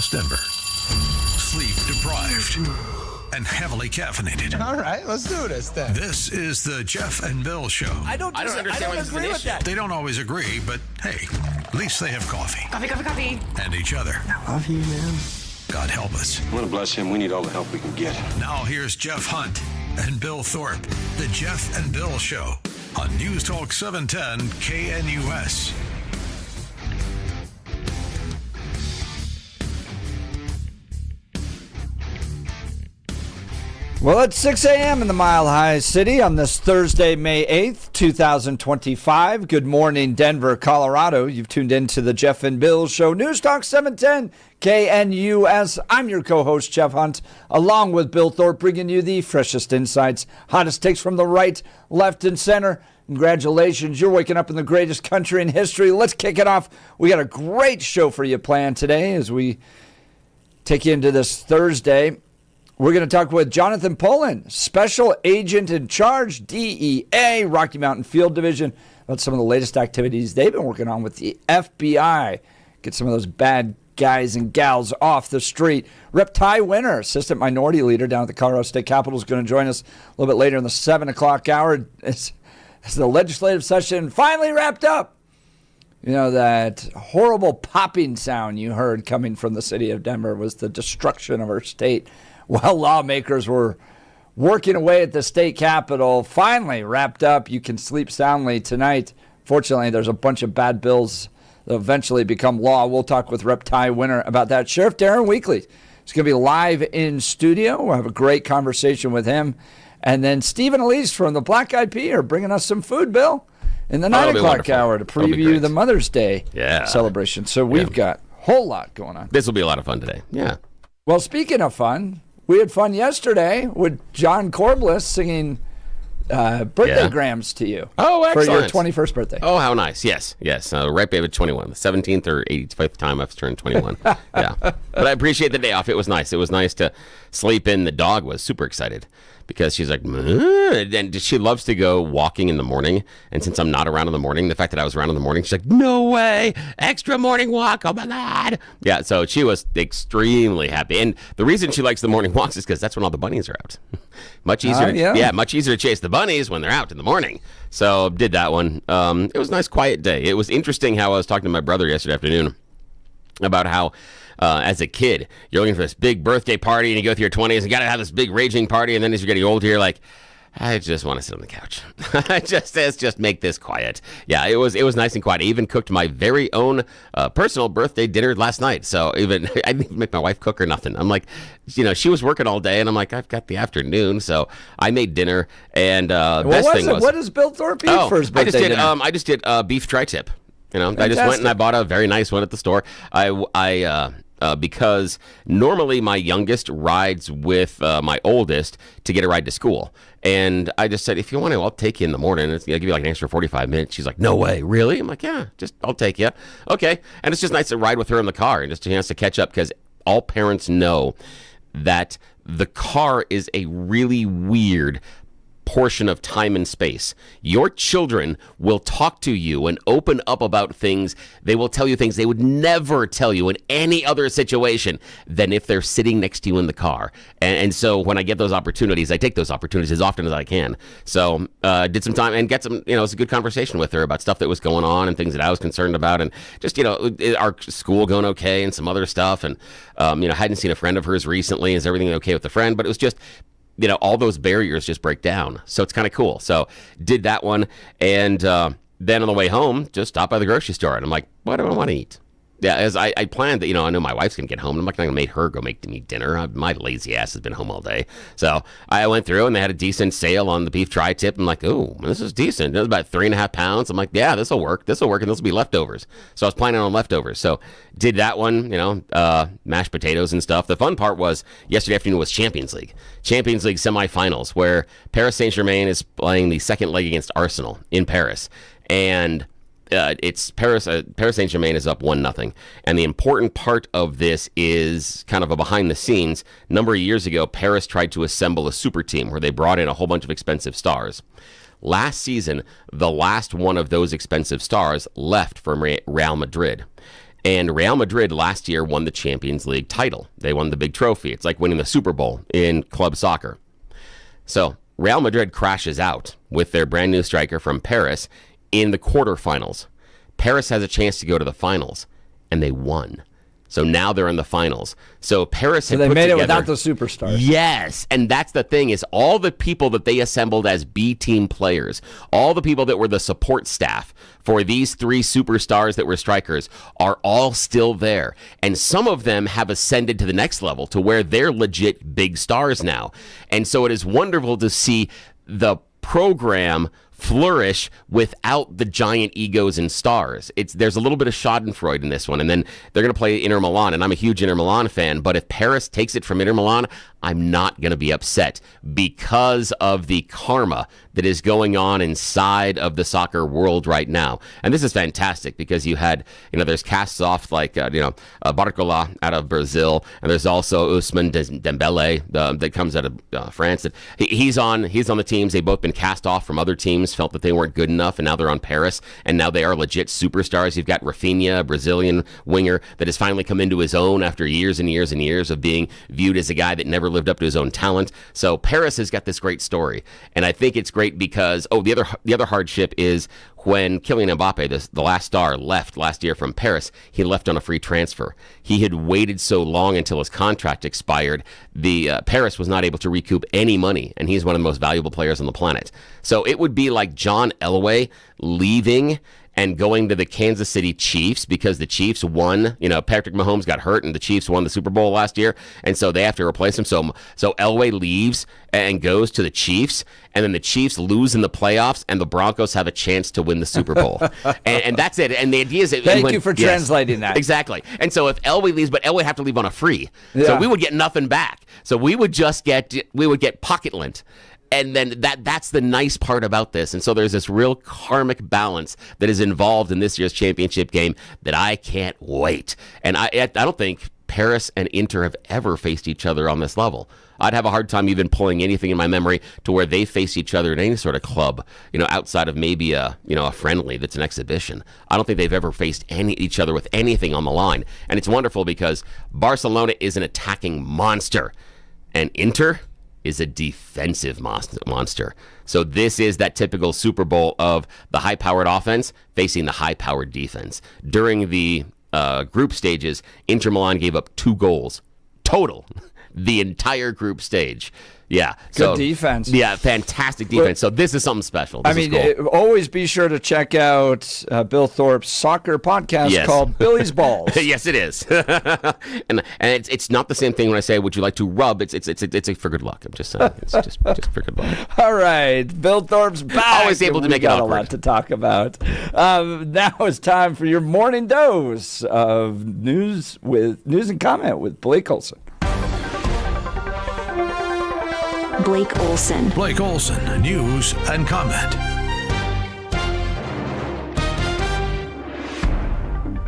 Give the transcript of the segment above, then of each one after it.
West Denver. Sleep deprived and heavily caffeinated. All right, let's do this then. This is the Jeff and Bill Show. I don't agree with that. They don't always agree, but hey, at least they have coffee. Coffee. And each other. I love you, man. God help us. I want to bless him. We need all the help we can get. Now here's Jeff Hunt and Bill Thorpe. The Jeff and Bill Show on News Talk 710 KNUS. Well, it's 6 a.m. in the Mile High City on this Thursday, May 8th, 2025. Good morning, Denver, Colorado. You've tuned in to the Jeff and Bill Show, News Talk 710 KNUS. I'm your co-host, Jeff Hunt, along with Bill Thorpe, bringing you the freshest insights, hottest takes from the right, left, and center. Congratulations, you're waking up in the greatest country in history. Let's kick it off. We got a great show for you planned today as we take you into this Thursday. We're going to talk with Jonathan Pullen, Special Agent in Charge, DEA, Rocky Mountain Field Division, about some of the latest activities they've been working on with the FBI. Get some of those bad guys and gals off the street. Rep. Ty Winner, Assistant Minority Leader down at the Colorado State Capitol, is going to join us a little bit later in the 7 o'clock hour as the legislative session finally wrapped up. You know, that horrible popping sound you heard coming from the city of Denver was the destruction of our state. While lawmakers were working away at the state capitol, finally wrapped up. You can sleep soundly tonight. Fortunately, there's a bunch of bad bills that eventually become law. We'll talk with Rep. Ty Winner about that. Sheriff Darren Weekly is going to be live in studio. We'll have a great conversation with him. And then Stephen Elise from the Black Eyed Peas are bringing us some food, Bill, in the 9 o'clock hour to preview the Mother's Day celebration. So we've got a whole lot going on. This will be a lot of fun today. Yeah. Well, speaking of fun, we had fun yesterday with John Corbliss singing birthday grams to you. Oh, excellent. For your 21st birthday. Oh, how nice. Yes. Right, baby, 21. The 17th or 85th time I've turned 21. Yeah. But I appreciate the day off. It was nice. It was nice to sleep in. The dog was super excited because she's like, and she loves to go walking in the morning. And since I'm not around in the morning, the fact that I was around in the morning, she's like, no way, extra morning walk. Oh my God. Yeah. So she was extremely happy. And the reason she likes the morning walks is because that's when all the bunnies are out. Much easier. Much easier to chase the bunnies when they're out in the morning. So did that one. It was a nice quiet day. It was interesting how I was talking to my brother yesterday afternoon about how as a kid, you're looking for this big birthday party and you go through your 20s and you got to have this big raging party. And then as you're getting older, you're like, I just want to sit on the couch. Let's just make this quiet. Yeah, it was nice and quiet. I even cooked my very own personal birthday dinner last night. So I didn't even make my wife cook or nothing. I'm like, she was working all day and I'm like, I've got the afternoon. So I made dinner and best thing was. What does Bill Thorpe eat for his birthday dinner? I just did beef tri-tip. I just went and I bought a very nice one at the store. Because normally my youngest rides with my oldest to get a ride to school. And I just said, if you want to, I'll take you in the morning. I'll give you like an extra 45 minutes. She's like, no way, really? I'm like, yeah, I'll take you. Okay. And it's just nice to ride with her in the car and just a chance to catch up because all parents know that the car is a really weird portion of time and space. Your children will talk to you and open up about things. They will tell you things they would never tell you in any other situation than if they're sitting next to you in the car. And so when I get those opportunities, I take those opportunities as often as I can. So did some time and get some, it's a good conversation with her about stuff that was going on and things that I was concerned about and just, our school going okay and some other stuff. And, hadn't seen a friend of hers recently. Is everything okay with the friend? But it was just, all those barriers just break down. So it's kind of cool. So did that one. And then on the way home, just stopped by the grocery store. And I'm like, what do I want to eat? Yeah, as I planned that, I know my wife's going to get home. I'm not going to make her go make me dinner. My lazy ass has been home all day. So I went through and they had a decent sale on the beef tri-tip. I'm like, oh, this is decent. It was about 3.5 pounds. I'm like, yeah, this will work. And this will be leftovers. So I was planning on leftovers. So did that one, mashed potatoes and stuff. The fun part was yesterday afternoon was Champions League semifinals where Paris Saint-Germain is playing the second leg against Arsenal in Paris. And it's Paris Saint-Germain is up 1-0. And the important part of this is kind of a behind the scenes. A number of years ago, Paris tried to assemble a super team where they brought in a whole bunch of expensive stars. Last season, the last one of those expensive stars left from Real Madrid. And Real Madrid last year won the Champions League title. They won the big trophy. It's like winning the Super Bowl in club soccer. So Real Madrid crashes out with their brand new striker from Paris in the quarterfinals. Paris has a chance to go to the finals, and they won. So now they're in the finals. So Paris had So they put made together, it without the superstars. Yes, and that's the thing is all the people that they assembled as B team players, all the people that were the support staff for these three superstars that were strikers are all still there. And some of them have ascended to the next level to where they're legit big stars now. And so it is wonderful to see the program flourish without the giant egos and stars. There's a little bit of Schadenfreude in this one, and then they're going to play Inter Milan, and I'm a huge Inter Milan fan, but if Paris takes it from Inter Milan, I'm not going to be upset because of the karma that is going on inside of the soccer world right now. And this is fantastic because you had, there's casts off like, Barcola out of Brazil, and there's also Ousmane Dembele that comes out of France. That he's on the teams. They've both been cast off from other teams, felt that they weren't good enough, and now they're on Paris, and now they are legit superstars. You've got Rafinha, a Brazilian winger that has finally come into his own after years and years and years of being viewed as a guy that never lived up to his own talent. So Paris has got this great story, and I think it's great because the other hardship is when Kylian Mbappe, the last star, left last year from Paris, he left on a free transfer. He had waited so long until his contract expired. Paris was not able to recoup any money, and he's one of the most valuable players on the planet. So it would be like John Elway leaving and going to the Kansas City Chiefs because the Chiefs won. Patrick Mahomes got hurt and the Chiefs won the Super Bowl last year, and so they have to replace him. So Elway leaves and goes to the Chiefs, and then the Chiefs lose in the playoffs, and the Broncos have a chance to win the Super Bowl. and that's it. And the idea is that Thank you for translating that. Exactly. And so if Elway leaves, but Elway would have to leave on a free, Yeah. so we would get nothing back. So we would get pocket lint. And then that's the nice part about this. And so there's this real karmic balance that is involved in this year's championship game that I can't wait. And I don't think Paris and Inter have ever faced each other on this level. I'd have a hard time even pulling anything in my memory to where they face each other in any sort of club, outside of maybe a friendly that's an exhibition. I don't think they've ever faced each other with anything on the line. And it's wonderful because Barcelona is an attacking monster, and Inter is a defensive monster. So this is that typical Super Bowl of the high-powered offense facing the high-powered defense. During the group stages, Inter Milan gave up 2 goals total, the entire group stage. Yeah. Good defense. Yeah, fantastic defense. So this is something special. This is cool. Always be sure to check out Bill Thorpe's soccer podcast called Billy's Balls. Yes, it is. and it's not the same thing when I say, would you like to rub? It's for good luck. I'm just saying. It's just for good luck. All right. Bill Thorpe's back. Always able to make it awkward. awkward. A lot to talk about. Now it's time for your morning dose of news and comment with Blake Olson. Blake Olson. Blake Olson, news and comment.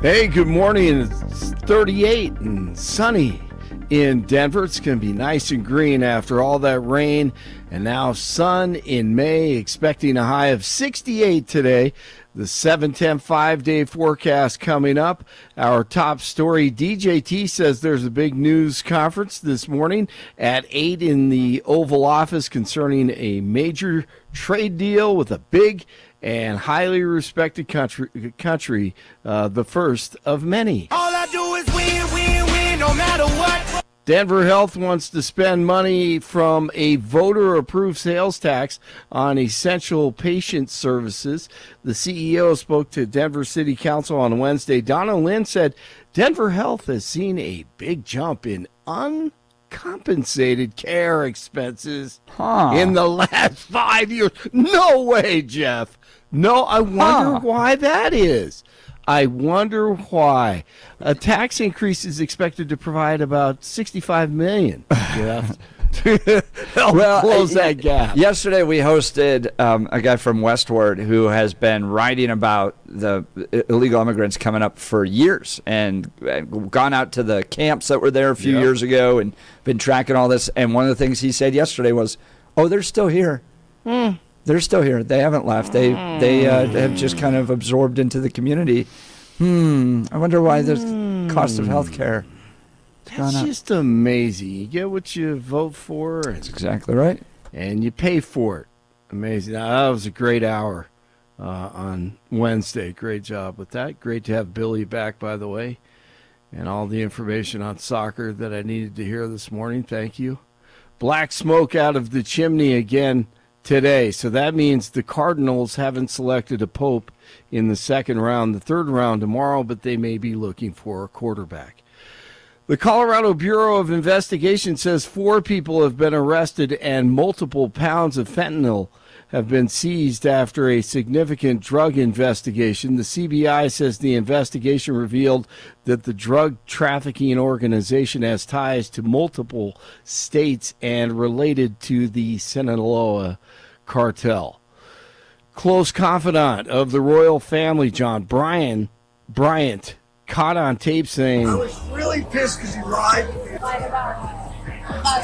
Hey, good morning. It's 38 and sunny in Denver. It's going to be nice and green after all that rain. And now sun in May, expecting a high of 68 today. The 7-10 5-day forecast coming up. Our top story, DJT says there's a big news conference this morning at 8 in the Oval Office concerning a major trade deal with a big and highly respected country, the first of many. All I do is win, no matter what. Denver Health wants to spend money from a voter-approved sales tax on essential patient services. The CEO spoke to Denver City Council on Wednesday. Donna Lynn said Denver Health has seen a big jump in uncompensated care expenses in the last 5 years. No way, Jeff. No, I wonder why that is. I wonder why. A tax increase is expected to provide about $65 million. Close that gap. Yesterday we hosted a guy from Westward who has been writing about the illegal immigrants coming up for years and gone out to the camps that were there a few years ago and been tracking all this. And one of the things he said yesterday was, they're still here. They're still here. They haven't left. They have just kind of absorbed into the community. I wonder why there's cost of health care. That's just amazing. You get what you vote for, That's exactly right. and you pay for it. Amazing. Now, that was a great hour on Wednesday. Great job with that. Great to have Billy back, by the way, and all the information on soccer that I needed to hear this morning. Thank you. Black smoke out of the chimney again today. So that means the Cardinals haven't selected a pope in the second round, the third round tomorrow, but they may be looking for a quarterback. The Colorado Bureau of Investigation says 4 people have been arrested and multiple pounds of fentanyl have been seized after a significant drug investigation. The CBI says the investigation revealed that the drug trafficking organization has ties to multiple states and related to the Sinaloa cartel. Close confidant of the royal family, John Bryant, caught on tape saying, I was really pissed because he lied to me.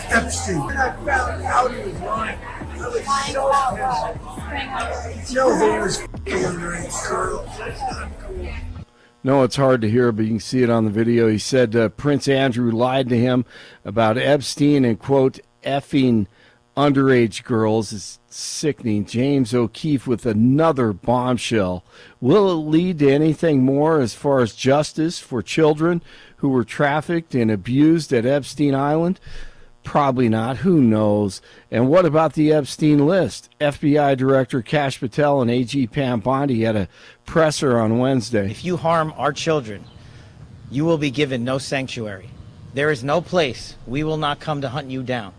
Epstein. When I found out he was lying, I was so pissed. No, he was underage girls. That's not cool. no, it's hard to hear, but you can see it on the video. He said Prince Andrew lied to him about Epstein and, quote, effing underage girls. Is sickening. James O'Keefe with another bombshell. Will it lead to anything more as far as justice for children who were trafficked and abused at Epstein Island? Probably not. Who knows? And what about the Epstein list? FBI Director Kash Patel and AG Pam Bondi had a presser on Wednesday. If you harm our children, you will be given no sanctuary. There is no place we will not come to hunt you down.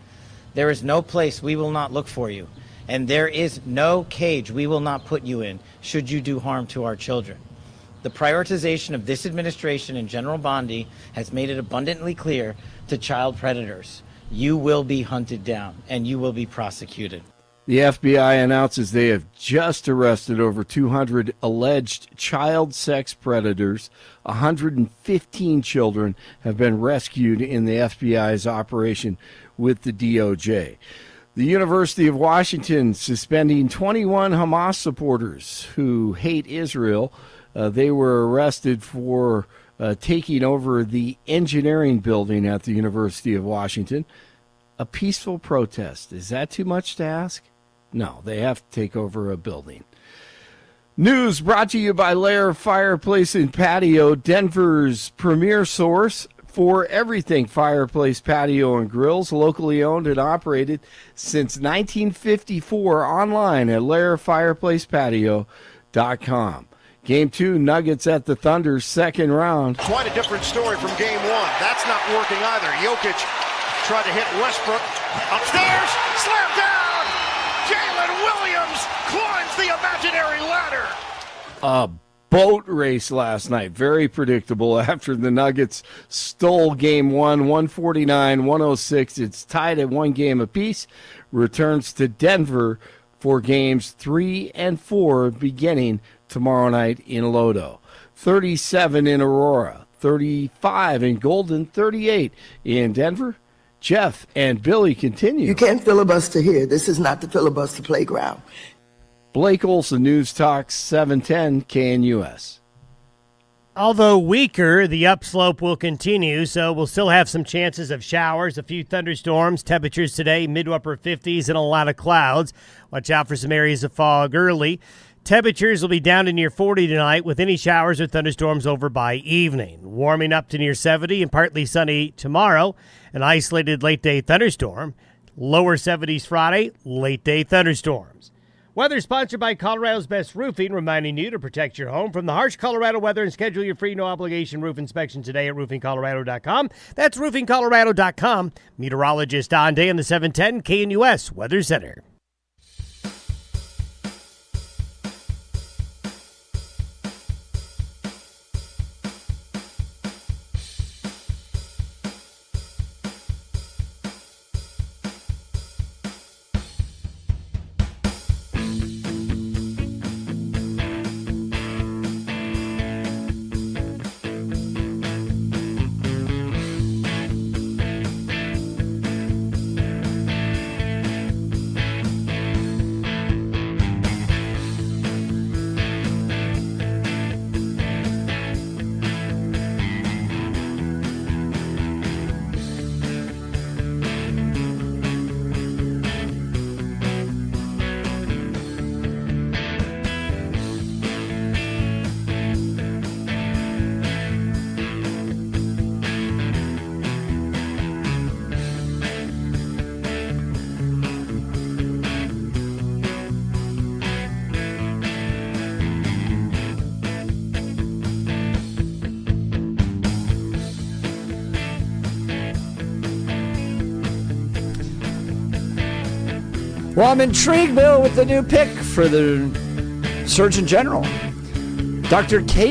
There is no place we will not look for you. And there is no cage we will not put you in should you do harm to our children. The prioritization of this administration and General Bondi has made it abundantly clear to child predators. You will be hunted down and you will be prosecuted. The FBI announces they have just arrested over 200 alleged child sex predators. 115 children have been rescued in the FBI's operation with the DOJ. The University of Washington suspending 21 Hamas supporters who hate Israel. They were arrested for taking over the engineering building at the University of Washington. A peaceful protest. Is that too much to ask? No, they have to take over a building. News brought to you by Lair Fireplace and Patio, Denver's premier source for everything fireplace, patio, and grills, locally owned and operated since 1954, online at lairfireplacepatio.com. Game 2, Nuggets at the Thunder, second round. Quite a different story from game 1. That's not working either. Jokic tried to hit Westbrook. Upstairs, slam down! Jalen Williams climbs the imaginary ladder. A boat race last night, very predictable after the Nuggets stole game 1, 149-106. It's tied at 1 game apiece. Returns to Denver for games 3 and 4 beginning tomorrow night in Lodo. 37 in Aurora, 35 in Golden, 38 in Denver. Jeff and Billy continue. You can't filibuster here. This is not the filibuster playground. Blake Olson, News Talk 710 KNUS. Although weaker, the upslope will continue, so we'll still have some chances of showers, a few thunderstorms. Temperatures today, mid to upper 50s and a lot of clouds. Watch out for some areas of fog early. Temperatures will be down to near 40 tonight with any showers or thunderstorms over by evening. Warming up to near 70 and partly sunny tomorrow. An isolated late-day thunderstorm. Lower 70s Friday, late-day thunderstorms. Weather sponsored by Colorado's Best Roofing, reminding you to protect your home from the harsh Colorado weather and schedule your free no-obligation roof inspection today at roofingcolorado.com. That's roofingcolorado.com. Meteorologist Don Day in the 710 KNUS Weather Center. Well, I'm intrigued, Bill, with the new pick for the Surgeon General. Dr. K.